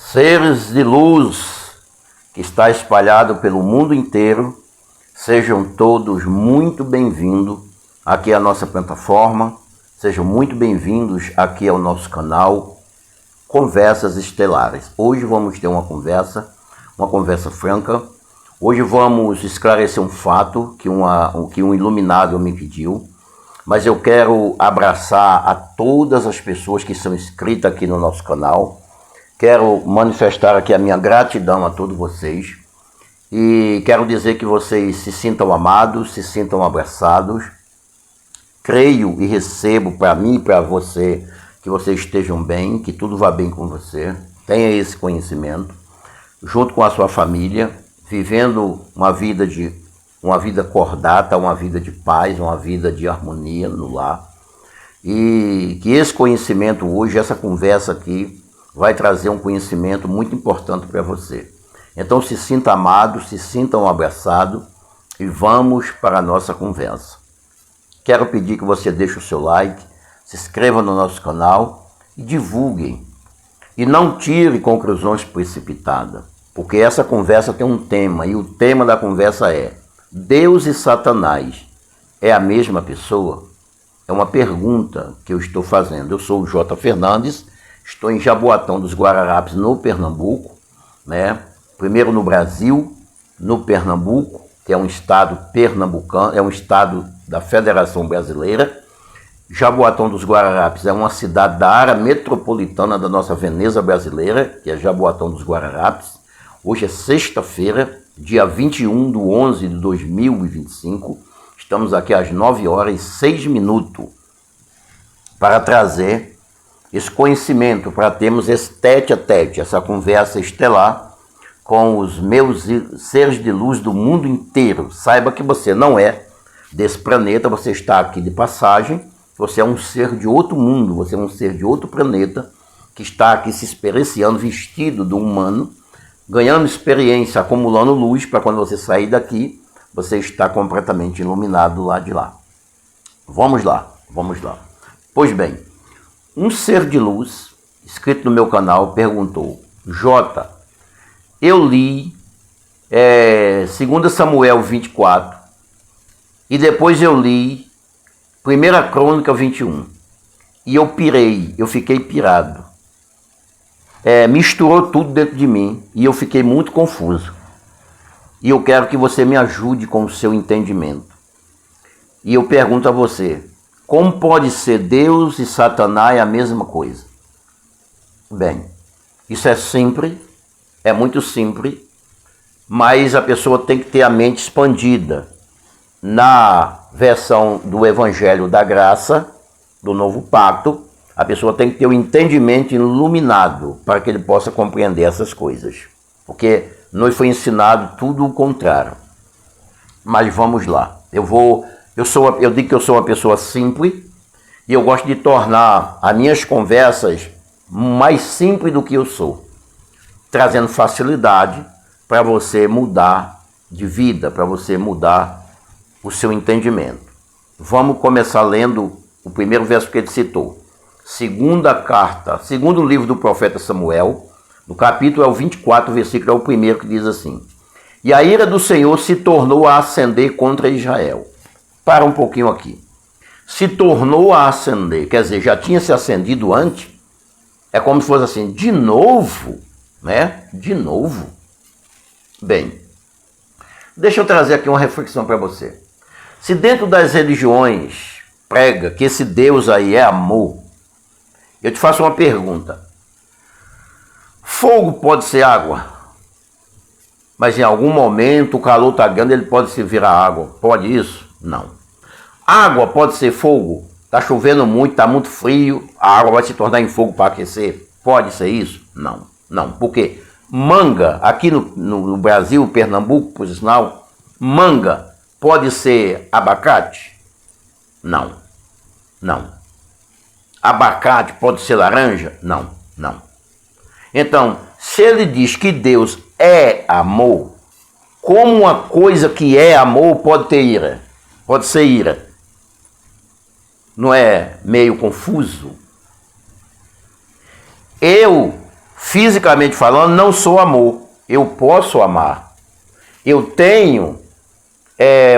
Seres de luz que está espalhado pelo mundo inteiro, sejam todos muito bem-vindos aqui à nossa plataforma, sejam muito bem-vindos aqui ao nosso canal Conversas Estelares. Hoje vamos ter uma conversa franca. Hoje vamos esclarecer um fato que um iluminado me pediu, mas eu quero abraçar a todas as pessoas que são inscritas aqui no nosso canal. Quero manifestar aqui a minha gratidão a todos vocês e quero dizer que vocês se sintam amados, se sintam abraçados. Creio e recebo para mim e para você que vocês estejam bem, que tudo vá bem com você. Tenha esse conhecimento, junto com a sua família, vivendo uma vida cordata, uma vida de paz, uma vida de harmonia no lar. E que esse conhecimento hoje, essa conversa aqui, vai trazer um conhecimento muito importante para você. Então se sinta amado, se sintam abraçados e vamos para a nossa conversa. Quero pedir que você deixe o seu like, se inscreva no nosso canal e divulguem. E não tire conclusões precipitadas, porque essa conversa tem um tema e o tema da conversa é: Deus e Satanás é a mesma pessoa? É uma pergunta que eu estou fazendo. Eu sou o J. Fernandes. Estou em Jaboatão dos Guararapes, no Pernambuco, né? Primeiro no Brasil, no Pernambuco, que é um estado pernambucano, é um estado da Federação Brasileira. Jaboatão dos Guararapes é uma cidade da área metropolitana da nossa Veneza brasileira, que é Jaboatão dos Guararapes. Hoje é sexta-feira, dia 21/11/2025. Estamos aqui às 9h06 para trazer esse conhecimento, para termos esse tete a tete, essa conversa estelar com os meus seres de luz do mundo inteiro. Saiba que você não é desse planeta, você está aqui de passagem, você é um ser de outro mundo, você é um ser de outro planeta, que está aqui se experienciando, vestido do humano, ganhando experiência, acumulando luz, para quando você sair daqui, você está completamente iluminado do lado de lá. Vamos lá. Pois bem, um ser de luz, inscrito no meu canal, perguntou: Jota, eu li 2 Samuel 24 e depois eu li 1 Crônica 21 e eu pirei, eu fiquei pirado. Misturou tudo dentro de mim e eu fiquei muito confuso. E eu quero que você me ajude com o seu entendimento. E eu pergunto a você: como pode ser Deus e Satanás a mesma coisa? Bem, isso é simples, é muito simples, mas a pessoa tem que ter a mente expandida. Na versão do Evangelho da Graça, do Novo Pacto, a pessoa tem que ter o entendimento iluminado para que ele possa compreender essas coisas. Porque nos foi ensinado tudo o contrário. Mas vamos lá. Eu digo que eu sou uma pessoa simples e eu gosto de tornar as minhas conversas mais simples do que eu sou, trazendo facilidade para você mudar de vida, para você mudar o seu entendimento. Vamos começar lendo o primeiro verso que ele citou. Segundo livro do profeta Samuel, no capítulo é o 24, versículo é o primeiro, que diz assim: E a ira do Senhor se tornou a acender contra Israel. Para um pouquinho aqui. Se tornou a acender, quer dizer, já tinha se acendido antes. É como se fosse assim, de novo, né? De novo. Bem, deixa eu trazer aqui uma reflexão para você. Se dentro das religiões prega que esse Deus aí é amor, eu te faço uma pergunta. Fogo pode ser água, mas em algum momento o calor está grande, ele pode se virar água. Pode isso? Não. Água pode ser fogo? Está chovendo muito, está muito frio, a água vai se tornar em fogo para aquecer? Pode ser isso? Não. Não. Por quê? Manga, aqui no Brasil, Pernambuco, por sinal, manga pode ser abacate? Não. Não. Abacate pode ser laranja? Não. Não. Então, se ele diz que Deus é amor, como uma coisa que é amor pode ter ira? Pode ser ira. Não é meio confuso? Eu fisicamente falando, não sou amor. Eu posso amar. Eu tenho,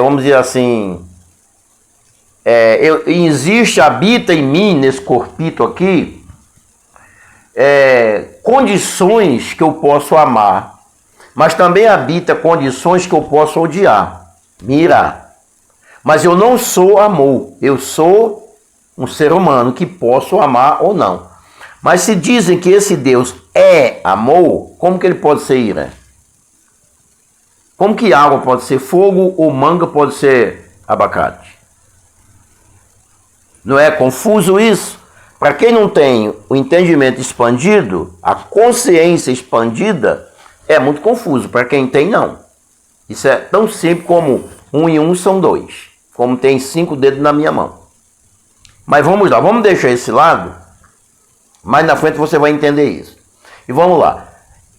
vamos dizer assim, existe, habita em mim, nesse corpito aqui, condições que eu posso amar, mas também habita condições que eu posso odiar, mirar. Mas eu não sou amor, eu sou um ser humano que posso amar ou não. Mas se dizem que esse Deus é amor, como que ele pode ser ira? Como que água pode ser fogo ou manga pode ser abacate? Não é confuso isso? Para quem não tem o entendimento expandido, a consciência expandida, é muito confuso. Para quem tem, não. Isso é tão simples como 1 e 1 são 2. Como tem 5 dedos na minha mão. Mas vamos lá, vamos deixar esse lado. Mais na frente você vai entender isso. E vamos lá.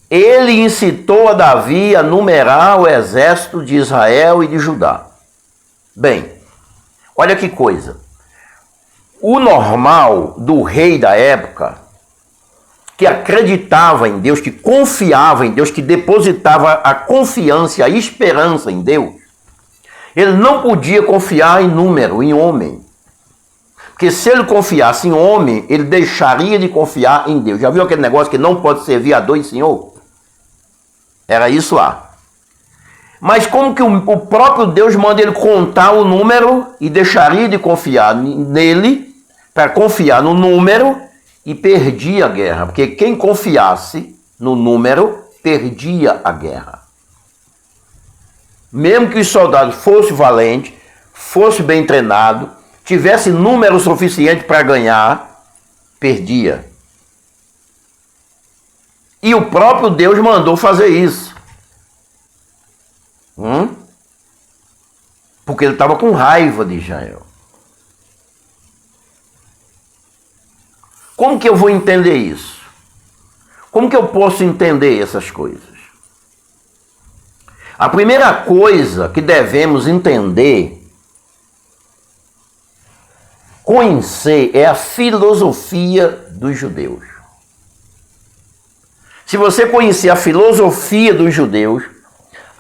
Ele incitou a Davi a numerar o exército de Israel e de Judá. Bem, olha que coisa. O normal do rei da época, que acreditava em Deus, que confiava em Deus, que depositava a confiança e a esperança em Deus, ele não podia confiar em número, em homem. Porque se ele confiasse em homem, ele deixaria de confiar em Deus. Já viu aquele negócio que não pode servir a dois senhor? Era isso lá. Mas como que o próprio Deus manda ele contar o número e deixaria de confiar nele para confiar no número e perdia a guerra? Porque quem confiasse no número perdia a guerra. Mesmo que os soldados fossem valentes, fossem bem treinados, tivesse número suficiente para ganhar, perdia. E o próprio Deus mandou fazer isso. Porque ele estava com raiva de Israel. Como que eu vou entender isso? Como que eu posso entender essas coisas? A primeira coisa que devemos entender, conhecer, é a filosofia dos judeus. Se você conhecer a filosofia dos judeus,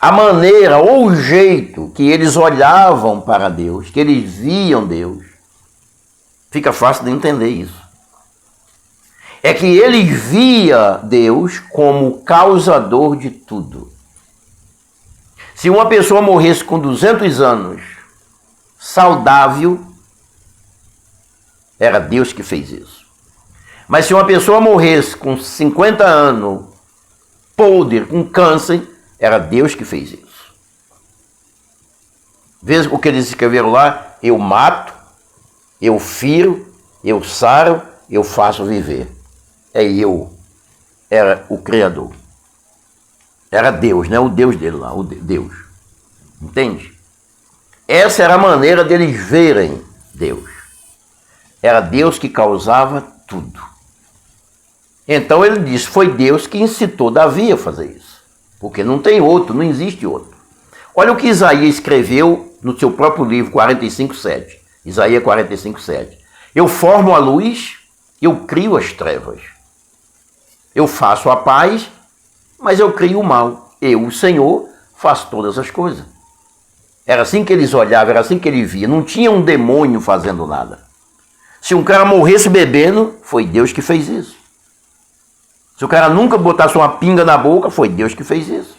a maneira ou o jeito que eles olhavam para Deus, que eles viam Deus, fica fácil de entender isso. É que eles via Deus como causador de tudo. Se uma pessoa morresse com 200 anos, saudável, era Deus que fez isso. Mas se uma pessoa morresse com 50 anos, podre, com câncer, era Deus que fez isso. Veja o que eles escreveram lá: eu mato, eu firo, eu saro, eu faço viver. Eu. Era o Criador. Era Deus, né? O Deus dele lá, o Deus. Entende? Essa era a maneira deles verem Deus. Era Deus que causava tudo. Então ele disse, foi Deus que incitou Davi a fazer isso. Porque não tem outro, não existe outro. Olha o que Isaías escreveu no seu próprio livro, 45:7. Isaías 45:7. Eu formo a luz, eu crio as trevas. Eu faço a paz, mas eu crio o mal. Eu, o Senhor, faço todas as coisas. Era assim que eles olhavam, era assim que eles viam. Não tinha um demônio fazendo nada. Se um cara morresse bebendo, foi Deus que fez isso. Se o cara nunca botasse uma pinga na boca, foi Deus que fez isso.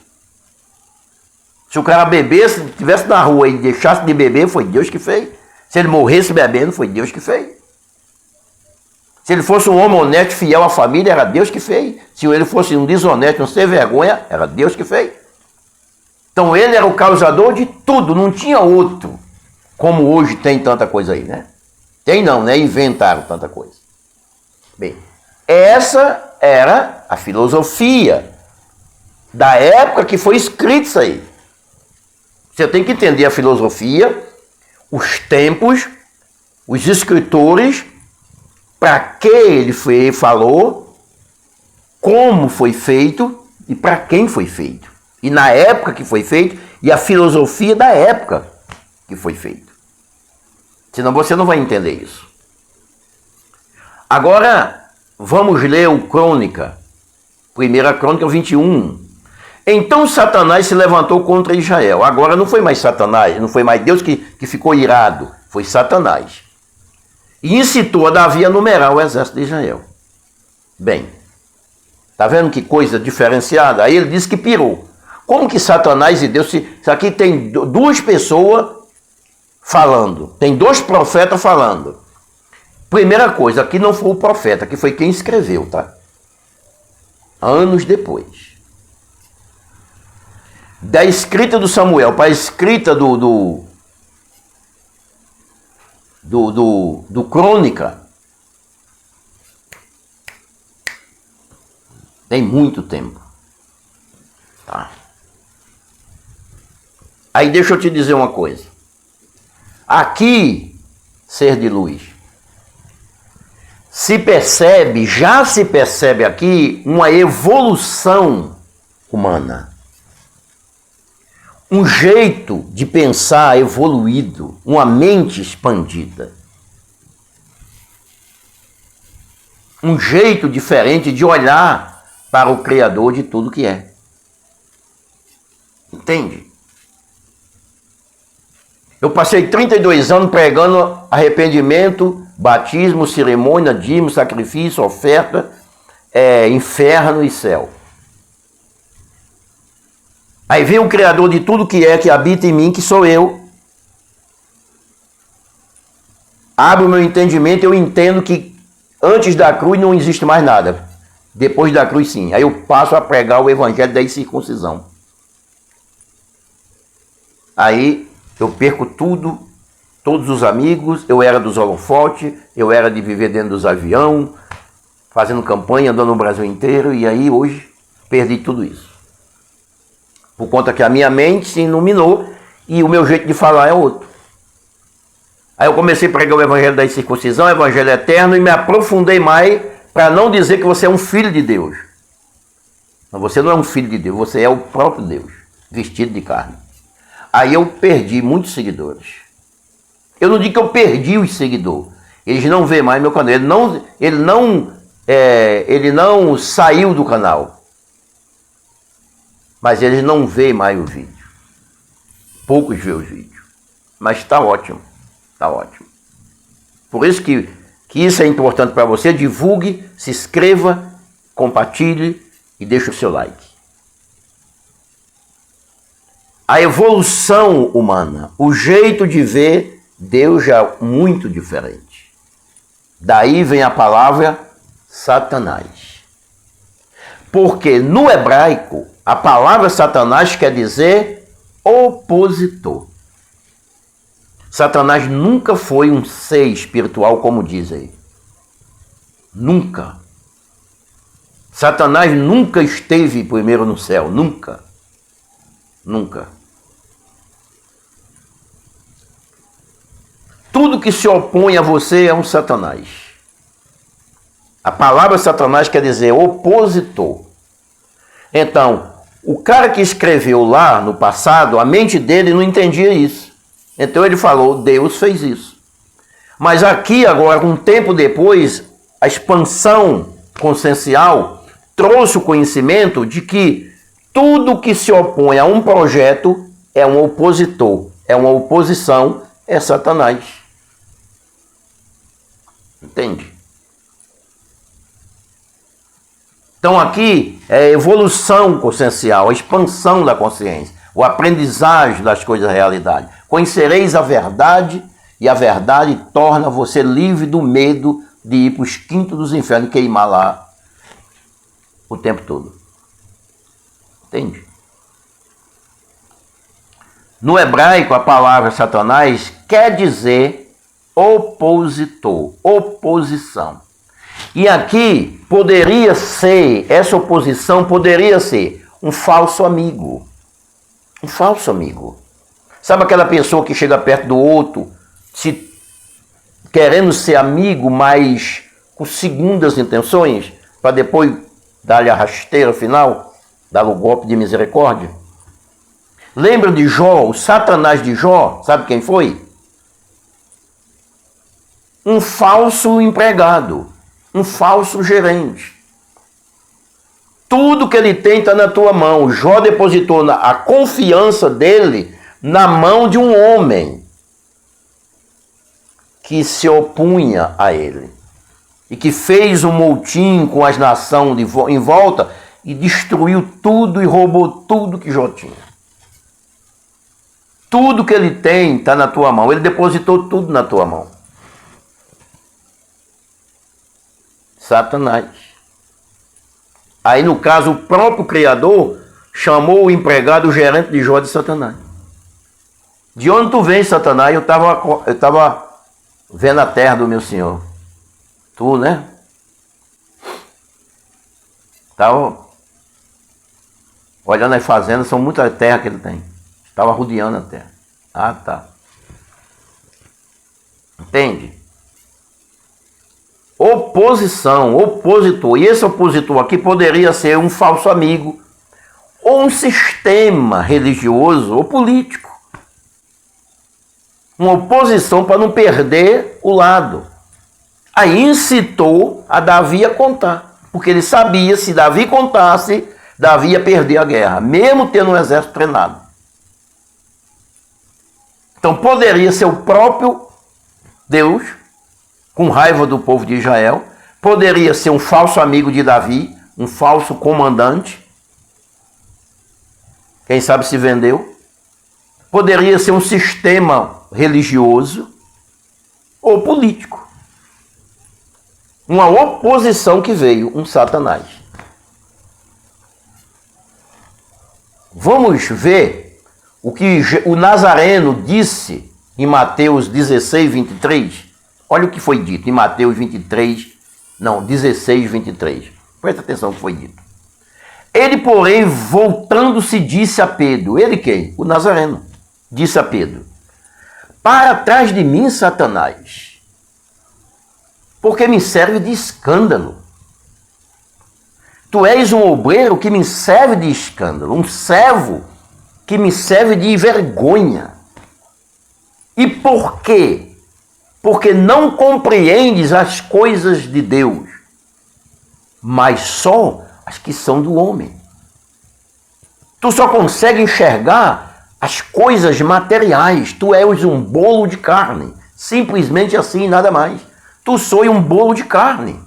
Se o cara bebesse, estivesse na rua e deixasse de beber, foi Deus que fez. Se ele morresse bebendo, foi Deus que fez. Se ele fosse um homem honesto, fiel à família, era Deus que fez. Se ele fosse um desonesto, um sem vergonha, era Deus que fez. Então ele era o causador de tudo, não tinha outro. Como hoje tem tanta coisa aí, né? Tem não, né? Inventaram tanta coisa. Bem, essa era a filosofia da época que foi escrito isso aí. Você tem que entender a filosofia, os tempos, os escritores, para que ele falou, como foi feito e para quem foi feito. E na época que foi feito e a filosofia da época que foi feito. Senão você não vai entender isso. Agora, vamos ler o Crônica, 1 Crônica 21. Então Satanás se levantou contra Israel. Agora não foi mais Satanás, não foi mais Deus que ficou irado, foi Satanás. E incitou a Davi a numerar o exército de Israel. Bem, tá vendo que coisa diferenciada? Aí ele disse que pirou. Como que Satanás e Deus... Aqui tem duas pessoas falando, tem dois profetas falando. Primeira coisa, aqui não foi o profeta, aqui foi quem escreveu, tá? Anos depois. Da escrita do Samuel para a escrita do Crônica, tem muito tempo. Tá? Aí deixa eu te dizer uma coisa. Aqui, ser de luz, já se percebe aqui uma evolução humana. Um jeito de pensar evoluído, uma mente expandida. Um jeito diferente de olhar para o Criador de tudo que é. Entende? Eu passei 32 anos pregando arrependimento, batismo, cerimônia, dízimo, sacrifício, oferta, inferno e céu. Aí vem o Criador de tudo que é, que habita em mim, que sou eu. Abre o meu entendimento, eu entendo que antes da cruz não existe mais nada. Depois da cruz, sim. Aí eu passo a pregar o evangelho da incircuncisão. Aí eu perco tudo, todos os amigos, eu era dos holofotes, eu era de viver dentro dos aviões, fazendo campanha, andando no Brasil inteiro, e aí hoje perdi tudo isso. Por conta que a minha mente se iluminou e o meu jeito de falar é outro. Aí eu comecei a pregar o evangelho da circuncisão, o evangelho eterno, e me aprofundei mais para não dizer que você é um filho de Deus. Mas você não é um filho de Deus, você é o próprio Deus, vestido de carne. Aí eu perdi muitos seguidores. Eu não digo que eu perdi os seguidores. Eles não vêem mais meu canal. Ele não saiu do canal. Mas eles não veem mais o vídeo. Poucos veem os vídeos. Mas está ótimo. Está ótimo. Por isso que isso é importante para você. Divulgue, se inscreva, compartilhe e deixe o seu like. A evolução humana, o jeito de ver Deus já é muito diferente. Daí vem a palavra Satanás. Porque no hebraico, a palavra Satanás quer dizer opositor. Satanás nunca foi um ser espiritual, como diz aí. Nunca. Satanás nunca esteve primeiro no céu. Nunca. Nunca. Tudo que se opõe a você é um Satanás. A palavra Satanás quer dizer opositor. Então, o cara que escreveu lá no passado, a mente dele não entendia isso. Então ele falou, Deus fez isso. Mas aqui agora, um tempo depois, a expansão consciencial trouxe o conhecimento de que tudo que se opõe a um projeto é um opositor, é uma oposição, é Satanás. Entende? Então aqui é a evolução consciencial, a expansão da consciência, o aprendizagem das coisas da realidade. Conhecereis a verdade e a verdade torna você livre do medo de ir para os quintos dos infernos e queimar lá o tempo todo. Entende? No hebraico, a palavra Satanás quer dizer opositor, oposição. E aqui poderia ser, essa oposição poderia ser um falso amigo. Um falso amigo. Sabe aquela pessoa que chega perto do outro, querendo ser amigo, mas com segundas intenções, para depois dar-lhe a rasteira final, dar o golpe de misericórdia? Lembra de Jó, o Satanás de Jó? Sabe quem foi? Um falso empregado, um falso gerente. Tudo que ele tem está na tua mão. Jó depositou a confiança dele na mão de um homem que se opunha a ele e que fez um motim com as nações em volta e destruiu tudo e roubou tudo que Jó tinha. Tudo que ele tem está na tua mão. Ele depositou tudo na tua mão. Satanás. Aí, no caso, o próprio Criador chamou o empregado, o gerente de Jó, de Satanás. De onde tu vens, Satanás? Eu estava vendo a terra do meu senhor. Tu, né? Estava olhando as fazendas, são muitas terras que ele tem. Estava rodeando a terra. Ah, tá. Entende? Oposição, opositor. E esse opositor aqui poderia ser um falso amigo, ou um sistema religioso ou político. Uma oposição para não perder o lado. Aí incitou a Davi a contar, porque ele sabia, se Davi contasse, Davi ia perder a guerra, mesmo tendo um exército treinado. Então poderia ser o próprio Deus, com raiva do povo de Israel, poderia ser um falso amigo de Davi, um falso comandante, quem sabe se vendeu, poderia ser um sistema religioso ou político. Uma oposição que veio, um Satanás. Vamos ver o que o Nazareno disse em Mateus 16, 23. Olha o que foi dito em Mateus 16, 23. Presta atenção no que foi dito. Ele, porém, voltando-se, disse a Pedro. Ele quem? O Nazareno. Disse a Pedro: para trás de mim, Satanás, porque me serve de escândalo. Tu és um obreiro que me serve de escândalo, um servo que me serve de vergonha. E por quê? Porque não compreendes as coisas de Deus, mas só as que são do homem. Tu só consegue enxergar as coisas materiais. Tu és um bolo de carne. Simplesmente assim, nada mais. Tu sois um bolo de carne.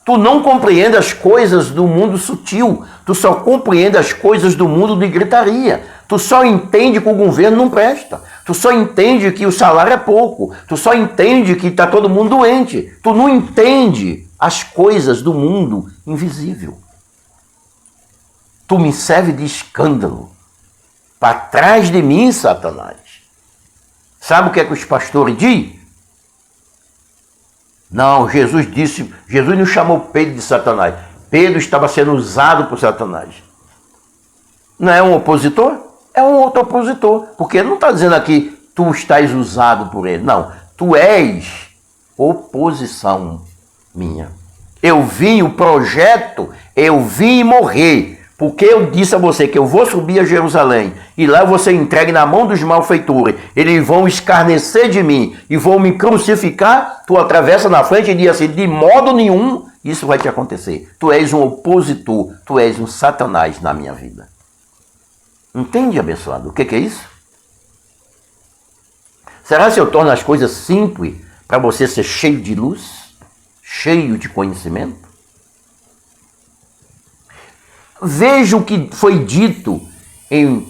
Tu não compreende as coisas do mundo sutil. Tu só compreende as coisas do mundo de gritaria. Tu só entende que o governo não presta. Tu só entende que o salário é pouco. Tu só entende que está todo mundo doente. Tu não entende as coisas do mundo invisível. Tu me serve de escândalo. Para trás de mim, Satanás. Sabe o que é que os pastores dizem? Não, Jesus não chamou Pedro de Satanás. Pedro estava sendo usado por Satanás. Não é um opositor? É um outro opositor. Porque ele não está dizendo aqui, tu estás usado por ele. Não, tu és oposição minha. Eu vim, o projeto, eu vim morrer. Porque eu disse a você que eu vou subir a Jerusalém e lá você entregue na mão dos malfeitores. Eles vão escarnecer de mim e vão me crucificar. Tu atravessa na frente e diz assim, de modo nenhum isso vai te acontecer. Tu és um opositor, tu és um Satanás na minha vida. Entende, abençoado? O que é isso? Será que eu torno as coisas simples para você ser cheio de luz? Cheio de conhecimento? Veja o que foi dito em 1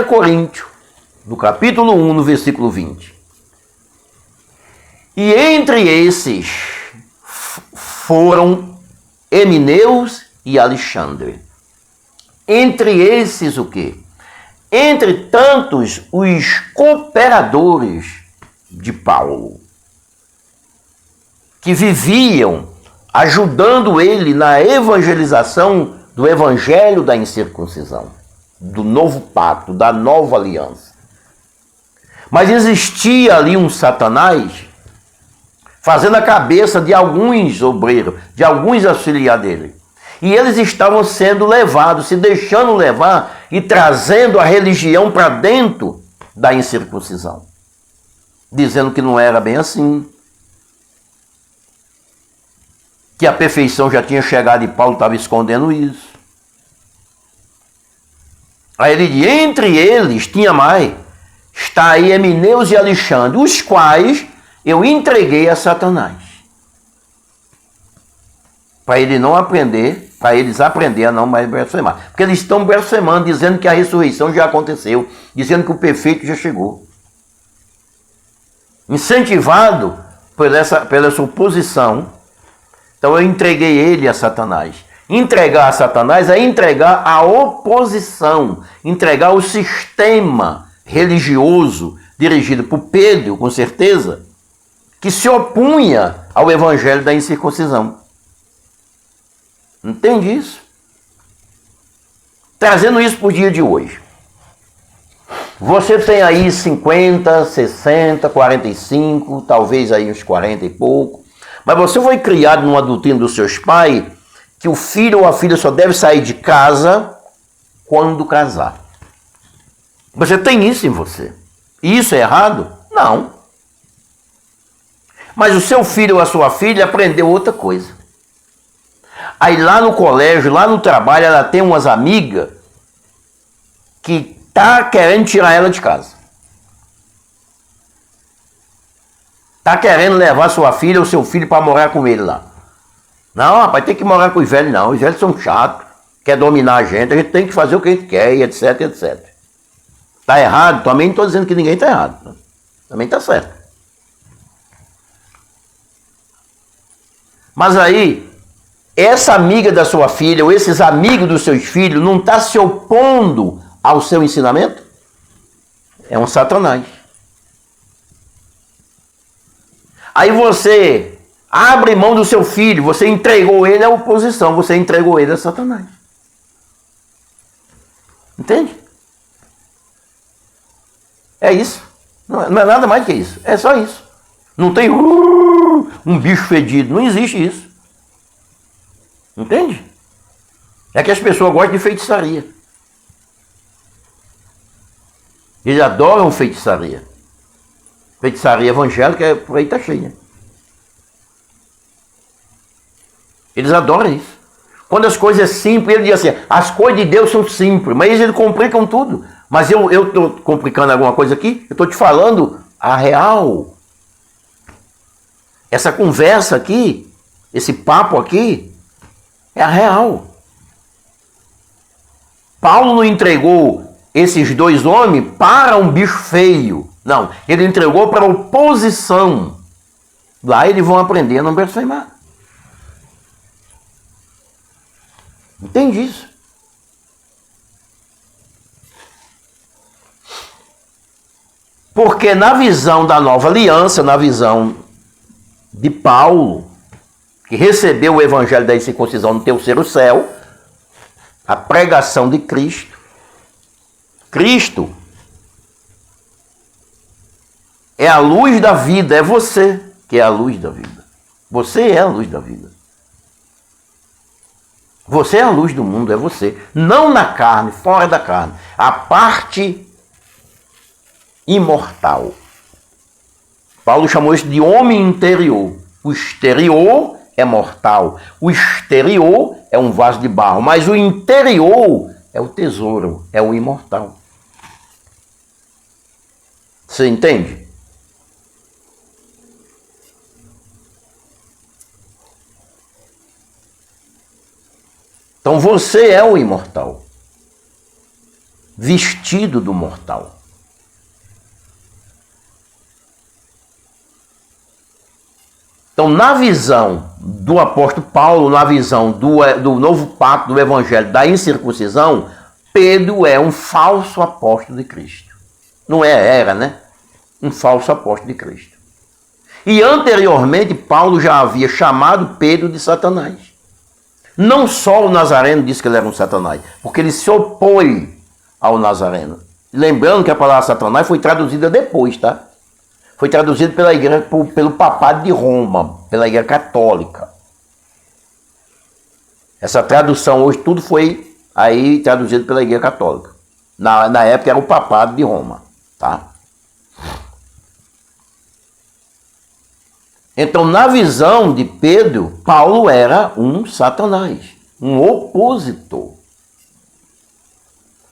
Coríntios, no capítulo 1, no versículo 20. E entre esses foram Emeneus e Alexandre. Entre esses o quê? Entre tantos, os cooperadores de Paulo, que viviam ajudando ele na evangelização do evangelho da incircuncisão, do novo pacto, da nova aliança. Mas existia ali um Satanás fazendo a cabeça de alguns obreiros, de alguns auxiliares dele. E eles estavam sendo levados, se deixando levar e trazendo a religião para dentro da incircuncisão, dizendo que não era bem assim, que a perfeição já tinha chegado e Paulo estava escondendo isso. Aí ele diz, entre eles tinha mais, está aí Emineu e Alexandre, os quais eu entreguei a Satanás. Para ele não aprender, para eles aprender a não mais blasfemar. Porque eles estão blasfemando, dizendo que a ressurreição já aconteceu, dizendo que o perfeito já chegou. Incentivado pela sua oposição, então eu entreguei ele a Satanás. Entregar a Satanás é entregar a oposição, entregar o sistema religioso dirigido por Pedro, com certeza, que se opunha ao evangelho da incircuncisão. Entende isso? Trazendo isso para o dia de hoje. Você tem aí 50, 60, 45, talvez aí uns 40 e pouco. Mas você foi criado numa doutrina dos seus pais que o filho ou a filha só deve sair de casa quando casar. Você tem isso em você. E isso é errado? Não. Mas o seu filho ou a sua filha aprendeu outra coisa. Aí lá no colégio, lá no trabalho, ela tem umas amigas que tá querendo tirar ela de casa. Tá querendo levar sua filha ou seu filho para morar com ele lá. Não, rapaz, tem que morar com os velhos não. Os velhos são chatos, quer dominar a gente tem que fazer o que a gente quer, e etc, etc. Tá errado? Também não estou dizendo que ninguém tá errado. Também tá certo. Mas aí, essa amiga da sua filha, ou esses amigos dos seus filhos, não está se opondo ao seu ensinamento? É um Satanás. Aí você abre mão do seu filho, você entregou ele à oposição, você entregou ele a Satanás. Entende? É isso. Não é nada mais que isso. É só isso. Não tem um bicho fedido. Não existe isso. Entende? É que as pessoas gostam de feitiçaria. Eles adoram feitiçaria. Feitiçaria evangélica, por aí está cheia. Eles adoram isso. Quando as coisas são simples, ele diz assim, as coisas de Deus são simples, mas eles complicam tudo. Mas eu estou complicando alguma coisa aqui? Eu estou te falando a real. Essa conversa aqui, esse papo aqui, é a real. Paulo não entregou esses dois homens para um bicho feio. Não, ele entregou para a oposição. Lá eles vão aprender a não blasfemar. Entende isso? Porque na visão da nova aliança, na visão de Paulo, que recebeu o evangelho da incircuncisão no terceiro céu, a pregação de Cristo, Cristo é a luz da vida, é você que é a luz da vida. Você é a luz da vida. Você é a luz do mundo, é você. Não na carne, fora da carne. A parte imortal. Paulo chamou isso de homem interior. O exterior é mortal. O exterior é um vaso de barro. Mas o interior é o tesouro, é o imortal. Você entende? Então você é o imortal, vestido do mortal. Então, na visão do apóstolo Paulo, na visão do novo pacto, do evangelho da incircuncisão, Pedro é um falso apóstolo de Cristo. Não era, né? Um falso apóstolo de Cristo. E anteriormente, Paulo já havia chamado Pedro de Satanás. Não só o Nazareno disse que ele era um Satanás, porque ele se opõe ao Nazareno. Lembrando que a palavra Satanás foi traduzida depois, tá? Foi traduzida pela igreja, pelo papado de Roma, pela igreja católica. Essa tradução hoje, tudo foi aí traduzido pela igreja católica. Na época era o papado de Roma, tá? Então, na visão de Pedro, Paulo era um Satanás, um opositor.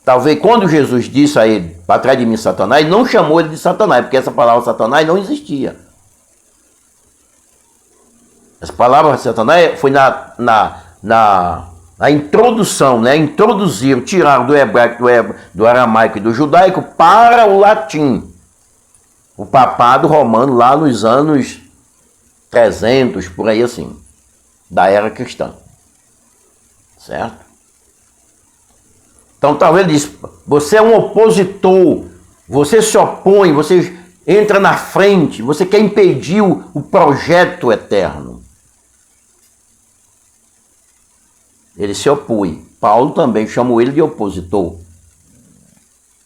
Talvez quando Jesus disse a ele, para trás de mim, Satanás, ele não chamou ele de Satanás, porque essa palavra Satanás não existia. Essa palavra Satanás foi na introdução, né? Introduziram, tiraram do hebraico, do aramaico e do judaico para o latim. O papado romano lá nos anos 300, por aí assim, da era cristã. Certo? Então talvez ele disse, você é um opositor, você se opõe, você entra na frente, você quer impedir o projeto eterno. Ele se opõe. Paulo também chamou ele de opositor.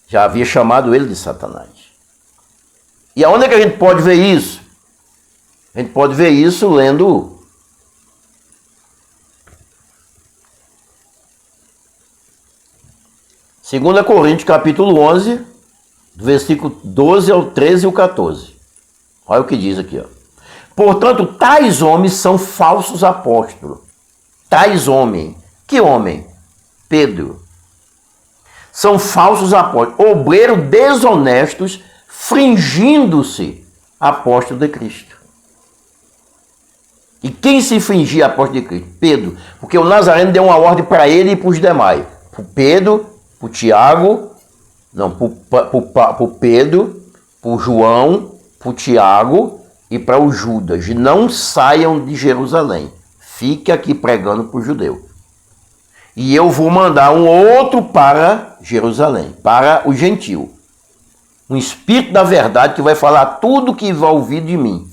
Já havia chamado ele de Satanás. E aonde é que a gente pode ver isso? A gente pode ver isso lendo Segunda Coríntios, capítulo 11, do versículo 12 ao 13 e o 14. Olha o que diz aqui, ó. Portanto, tais homens são falsos apóstolos. Tais homens. Que homem? Pedro. São falsos apóstolos, obreiros desonestos, fingindo-se apóstolo de Cristo. E quem se fingia apóstolo de Cristo? Pedro. Porque o Nazareno deu uma ordem para ele e para os demais. Para o Pedro, para o Tiago, não, para o Pedro, para o João, para o Tiago e para o Judas. Não saiam de Jerusalém. Fique aqui pregando para o judeu. E eu vou mandar um outro para Jerusalém, para o gentil. Um espírito da verdade que vai falar tudo que vai ouvir de mim.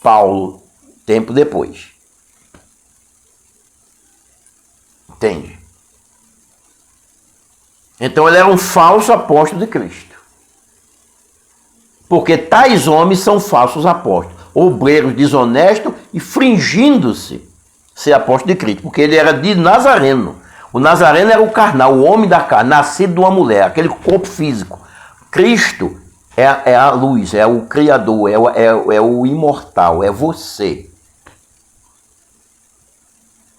Paulo, tempo depois. Entende? Então ele era um falso apóstolo de Cristo. Porque tais homens são falsos apóstolos, obreiros desonestos e fingindo-se ser apóstolo de Cristo. Porque ele era de Nazareno. O Nazareno era o carnal, o homem da carne, nascido de uma mulher, aquele corpo físico. Cristo é a luz, é o Criador, é o imortal, é você.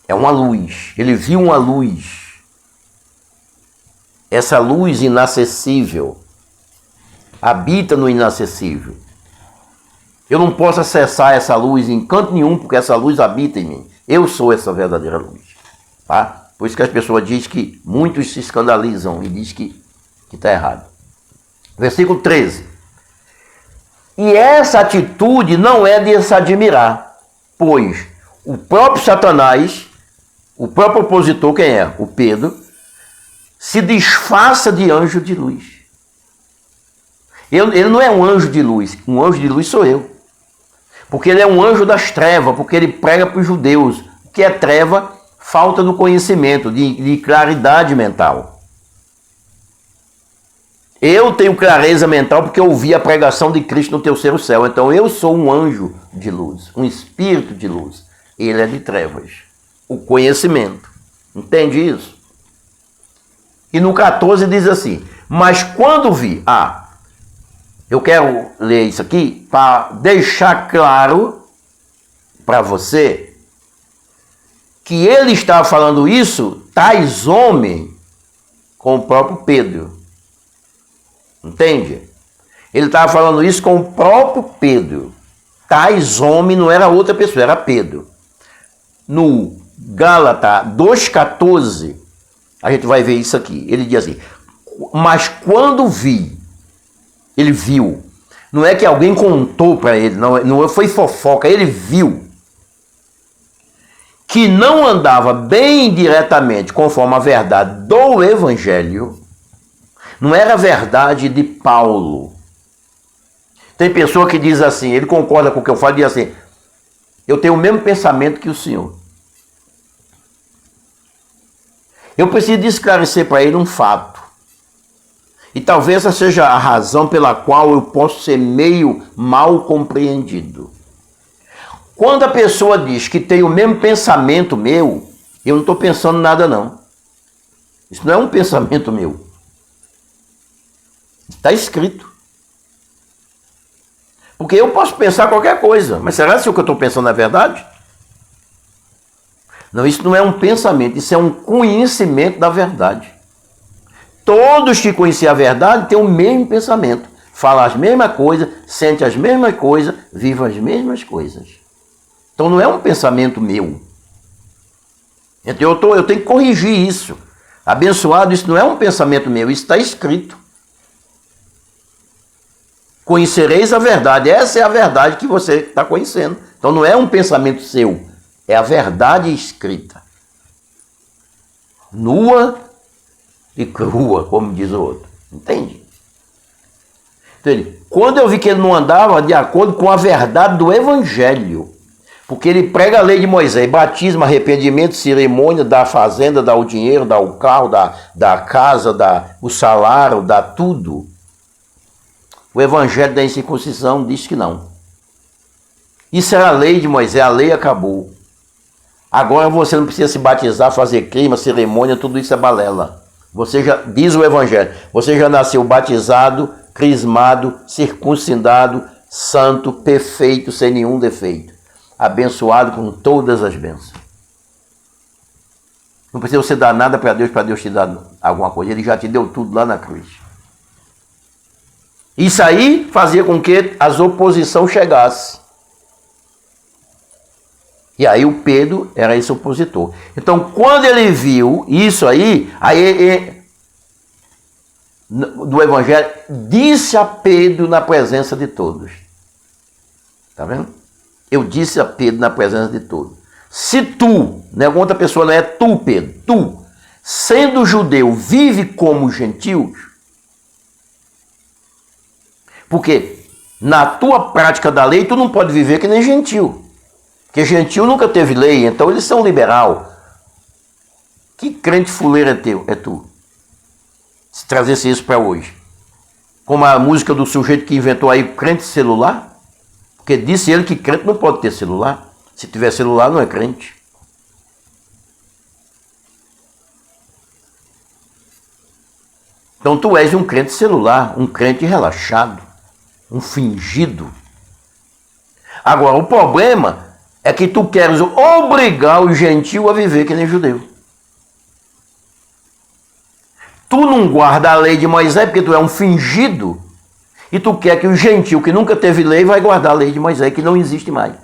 É uma luz. Ele viu uma luz. Essa luz inacessível habita no inacessível. Eu não posso acessar essa luz em canto nenhum, porque essa luz habita em mim. Eu sou essa verdadeira luz. Tá? Por isso que as pessoas dizem que muitos se escandalizam e dizem que está errado. Versículo 13. E essa atitude não é de se admirar, pois o próprio Satanás, o próprio opositor, quem é? O Pedro, se disfarça de anjo de luz. Ele não é um anjo de luz, um anjo de luz sou eu. Porque ele é um anjo das trevas, porque ele prega para os judeus. O que é treva? Falta do conhecimento, de claridade mental. Eu tenho clareza mental porque eu ouvi a pregação de Cristo no terceiro céu. Então eu sou um anjo de luz, um espírito de luz. Ele é de trevas. O conhecimento. Entende isso? E no 14 diz assim, mas quando vi... eu quero ler isso aqui para deixar claro para você que ele estava falando isso, tais homens, com o próprio Pedro. Entende? Ele estava falando isso com o próprio Pedro. Tais homens não era outra pessoa, era Pedro. No Gálatas 2,14, a gente vai ver isso aqui. Ele diz assim, mas quando vi, ele viu. Não é que alguém contou para ele, não foi fofoca, ele viu. Que não andava bem diretamente conforme a verdade do Evangelho, não era a verdade de Paulo. Tem pessoa que diz assim, ele concorda com o que eu falo e diz assim, eu tenho o mesmo pensamento que o senhor. Eu preciso esclarecer para ele um fato. E talvez essa seja a razão pela qual eu posso ser meio mal compreendido. Quando a pessoa diz que tem o mesmo pensamento meu, eu não estou pensando nada não. Isso não é um pensamento meu. Está escrito. Porque eu posso pensar qualquer coisa, mas será que o que eu estou pensando é verdade? Não, isso não é um pensamento, isso é um conhecimento da verdade. Todos que conhecem a verdade têm o mesmo pensamento, falam as mesmas coisas, sentem as mesmas coisas, vivem as mesmas coisas. Então não é um pensamento meu. Então eu tenho que corrigir isso. Abençoado, isso não é um pensamento meu, isso está escrito. Conhecereis a verdade, essa é a verdade que você está conhecendo. Então não é um pensamento seu, é a verdade escrita. Nua e crua, como diz o outro. Entende? Então, quando eu vi que ele não andava de acordo com a verdade do Evangelho, porque ele prega a lei de Moisés, batismo, arrependimento, cerimônia, dá fazenda, dá o dinheiro, dá o carro, dá a casa, dá o salário, dá tudo. O Evangelho da incircuncisão diz que não. Isso era a lei de Moisés, a lei acabou. Agora você não precisa se batizar, fazer clima, cerimônia, tudo isso é balela. Você já, diz o Evangelho, você já nasceu batizado, crismado, circuncidado, santo, perfeito, sem nenhum defeito. Abençoado com todas as bênçãos. Não precisa você dar nada para Deus te dar alguma coisa. Ele já te deu tudo lá na cruz. Isso aí fazia com que as oposições chegassem. E aí o Pedro era esse opositor. Então, quando ele viu isso aí do Evangelho, disse a Pedro na presença de todos. Está vendo? Eu disse a Pedro na presença de todos. Se tu, né, outra pessoa não é tu, Pedro, tu, sendo judeu, vive como gentios, porque na tua prática da lei, tu não pode viver que nem gentil. Porque gentil nunca teve lei, então eles são liberal. Que crente fuleiro é tu? Se trazesse isso para hoje. Como a música do sujeito que inventou aí crente celular. Porque disse ele que crente não pode ter celular. Se tiver celular, não é crente. Então tu és um crente celular, um crente relaxado, um fingido. Agora, o problema é que tu queres obrigar o gentil a viver que nem judeu. Tu não guarda a lei de Moisés porque tu é um fingido. E tu quer que o gentil que nunca teve lei vai guardar a lei de Moisés, que não existe mais.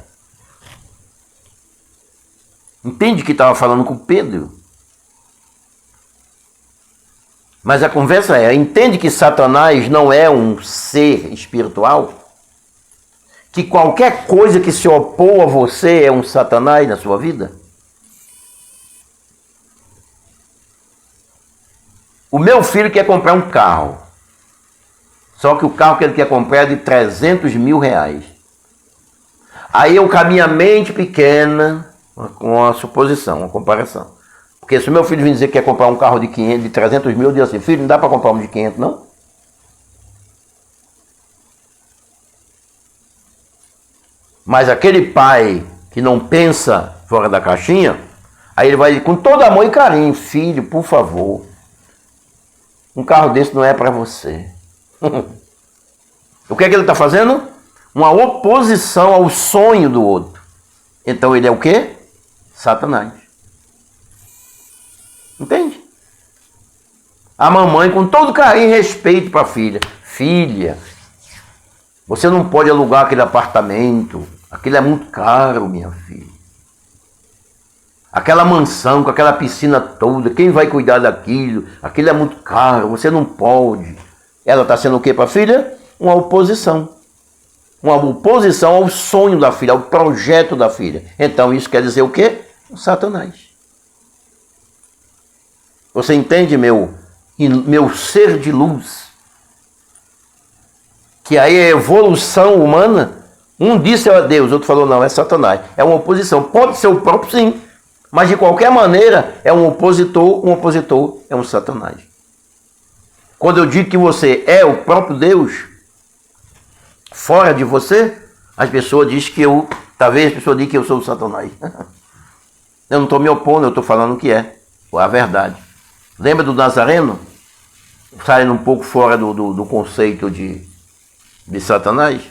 Entende que estava falando com Pedro? Mas a conversa entende que Satanás não é um ser espiritual? Que qualquer coisa que se opor a você é um Satanás na sua vida? O meu filho quer comprar um carro. Só que o carro que ele quer comprar é de 300 mil reais. Aí eu, com a minha mente pequena, com a suposição, uma comparação. Porque se o meu filho vir dizer que quer comprar um carro de 500, de 300 mil, eu digo assim, filho, não dá para comprar um de 500, não? Mas aquele pai que não pensa fora da caixinha, aí ele vai com todo amor e carinho, filho, por favor, um carro desse não é para você. O que é que ele está fazendo? Uma oposição ao sonho do outro. Então ele é o quê? Satanás. Entende? A mamãe, com todo carinho e respeito para a filha. Filha, você não pode alugar aquele apartamento. Aquilo é muito caro, minha filha. Aquela mansão com aquela piscina toda, quem vai cuidar daquilo? Aquilo é muito caro, você não pode. Ela está sendo o quê para a filha? Uma oposição. Uma oposição ao sonho da filha, ao projeto da filha. Então isso quer dizer o quê? Satanás. Você entende, meu ser de luz? Que aí é evolução humana. Um disse é Deus, outro falou não, é Satanás. É uma oposição. Pode ser o próprio, sim. Mas de qualquer maneira, é um opositor é um Satanás. Quando eu digo que você é o próprio Deus, fora de você, as pessoas dizem que talvez as pessoas digam que eu sou o Satanás. Eu não estou me opondo, eu estou falando o que é a verdade. Lembra do Nazareno? Saindo um pouco fora do conceito de Satanás?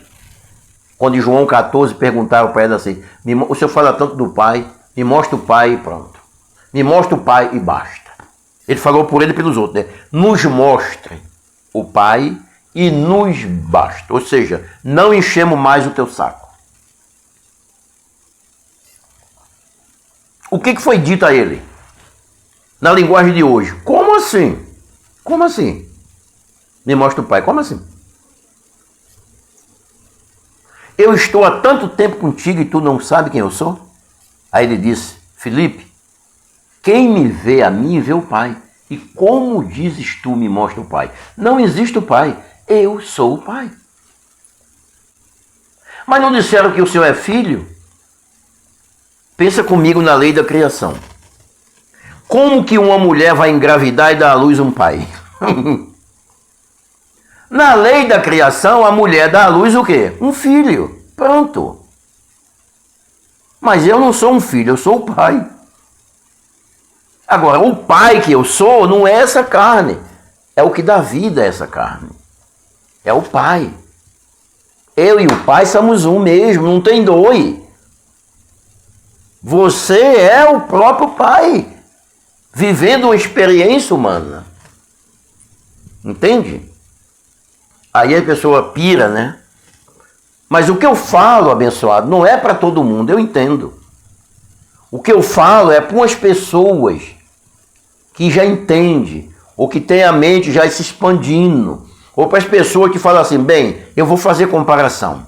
Quando em João 14 perguntaram para ele assim, o senhor fala tanto do Pai, me mostra o Pai e pronto. Me mostra o Pai e basta. Ele falou por ele e pelos outros, né? Nos mostre o Pai e nos basta. Ou seja, não enchemos mais o teu saco. O que foi dito a ele? Na linguagem de hoje. Como assim? Como assim? Me mostra o Pai. Como assim? Eu estou há tanto tempo contigo e tu não sabe quem eu sou? Aí ele disse, Filipe, quem me vê a mim vê o Pai. E como dizes tu me mostra o Pai? Não existe o Pai. Eu sou o Pai. Mas não disseram que o Senhor é filho? Pensa comigo na lei da criação. Como que uma mulher vai engravidar e dar à luz um pai? Na lei da criação, a mulher dá à luz o quê? Um filho. Pronto. Mas eu não sou um filho, eu sou o pai. Agora, o pai que eu sou não é essa carne. É o que dá vida a essa carne. É o pai. Eu e o pai somos um mesmo, não tem dois. Você é o próprio pai, vivendo uma experiência humana. Entende? Aí a pessoa pira, né? Mas o que eu falo, abençoado, não é para todo mundo, eu entendo. O que eu falo é para umas pessoas que já entendem, ou que têm a mente já se expandindo, ou para as pessoas que falam assim, bem, eu vou fazer comparação.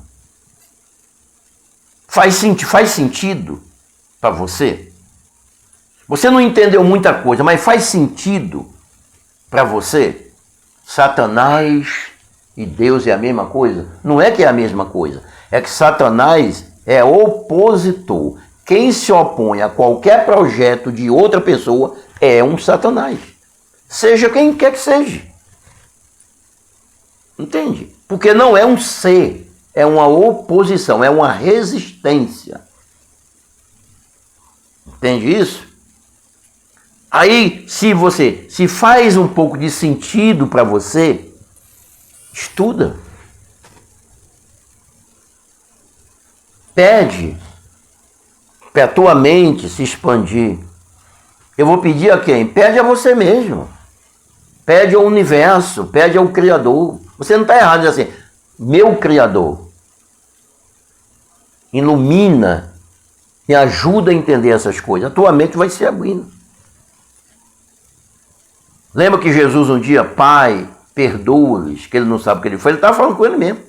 Faz sentido para você? Você não entendeu muita coisa, mas faz sentido para você? Satanás e Deus é a mesma coisa? Não é que é a mesma coisa. É que Satanás é opositor. Quem se opõe a qualquer projeto de outra pessoa é um Satanás. Seja quem quer que seja. Entende? Porque não é um ser, é uma oposição, é uma resistência. Entende isso? Aí, se faz um pouco de sentido para você, estuda. Pede para a tua mente se expandir. Eu vou pedir a quem? Pede a você mesmo. Pede ao universo, pede ao Criador. Você não está errado, diz assim, meu Criador, ilumina, me ajuda a entender essas coisas. A tua mente vai se abrindo. Lembra que Jesus um dia, Pai, perdoa-lhes, que ele não sabe o que ele foi, ele estava falando com ele mesmo.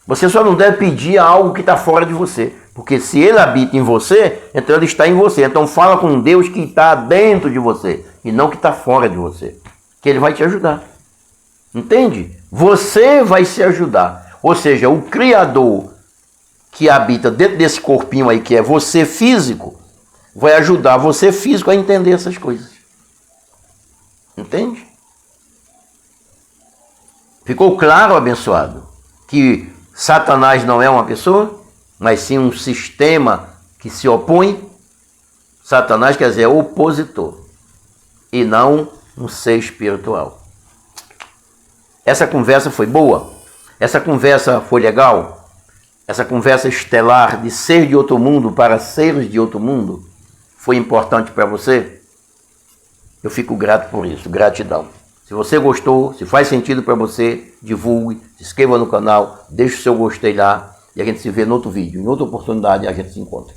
Você só não deve pedir algo que está fora de você, porque se ele habita em você, então ele está em você. Então fala com Deus que está dentro de você, e não que está fora de você, que ele vai te ajudar. Entende? Você vai se ajudar. Ou seja, o Criador que habita dentro desse corpinho aí, que é você físico, vai ajudar você físico a entender essas coisas. Entende? Ficou claro, abençoado, que Satanás não é uma pessoa, mas sim um sistema que se opõe. Satanás quer dizer opositor, e não um ser espiritual. Essa conversa foi boa? Essa conversa foi legal? Essa conversa estelar de ser de outro mundo para seres de outro mundo foi importante para você? Eu fico grato por isso, gratidão. Se você gostou, se faz sentido para você, divulgue, se inscreva no canal, deixe o seu gostei lá e a gente se vê no outro vídeo. Em outra oportunidade a gente se encontra.